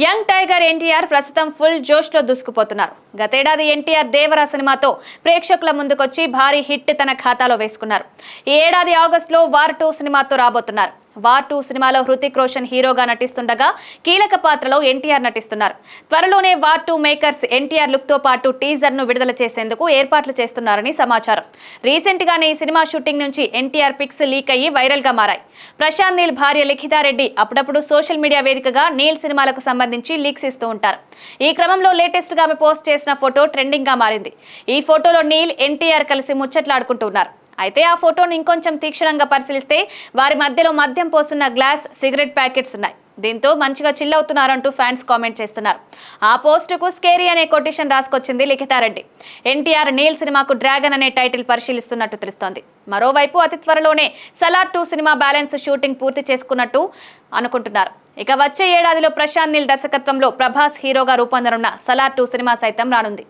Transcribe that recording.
Young tiger NTR ప్రస్తుతం full జోష్లో దూసుకుపోతున్నారు. గతేడాది ఎన్టీఆర్ దేవరా సినిమాతో ప్రేక్షకుల ముందుకొచ్చి భారీ హిట్ తన ఖాతాలో వేసుకున్నారు. ఈ ఏడాది ఆగస్టులో వార్ 2 సినిమాతో రాబోతున్నారు. వార్ 2 సినిమాలో హృతిక్ రోషన్ హీరోగా నటిస్తుండగా కీలక పాత్రలో ఎన్టీఆర్ నటిస్తున్నారు. త్వరలోనే వార్ 2 మేకర్స్ ఎన్టీఆర్ లుక్ తో పాటు టీజర్ ను విడుదల చేసేందుకు ఏర్పాట్లు చేస్తున్నారని సమాచారం. రీసెంట్ గానే ఈ సినిమా షూటింగ్ నుంచి ఎన్టీఆర్ పిక్స్ లీక్ అయ్యి వైరల్ గా మారాయి. ప్రశాంత్ నీల్ భార్య లిఖితారెడ్డి అప్పుడప్పుడు సోషల్ మీడియా వేదికగా నీల్ సినిమాలకు సంబంధించి లీక్స్ ఇస్తూ ఉంటారు. ఈ క్రమంలో లేటెస్ట్ గా ఆమె పోస్ట్ చేసిన ఫోటో ట్రెండింగ్ గా మారింది. ఈ ఫోటోలో నీల్ ఎన్టీఆర్ కలిసి ముచ్చట్లాడుకుంటున్నారు. అయితే ఆ ఫోటోను ఇంకొంచెం తీక్షణంగా పరిశీలిస్తే వారి మధ్యలో మద్యం పోస్తున్న గ్లాస్, సిగరెట్ ప్యాకెట్స్ ఉన్నాయి. దీంతో మంచిగా చిల్ అవుతున్నారంటూ ఫ్యాన్స్ కామెంట్ చేస్తున్నారు. ఆ పోస్టుకు స్కేరీ అనే కొటేషన్ రాసుకొచ్చింది లిఖితారెడ్డి. ఎన్టీఆర్ నీల్ సినిమాకు డ్రాగన్ అనే టైటిల్ పరిశీలిస్తున్నట్టు తెలుస్తోంది. మరోవైపు అతి త్వరలోనే సలార్ 2 సినిమా బ్యాలెన్స్ షూటింగ్ పూర్తి చేసుకున్నట్టు అనుకుంటున్నారు. ఇక వచ్చే ఏడాదిలో ప్రశాంత్ నీల్ దర్శకత్వంలో ప్రభాస్ హీరోగా రూపొందనున్న సలార్ 2 సినిమా సైతం రానుంది.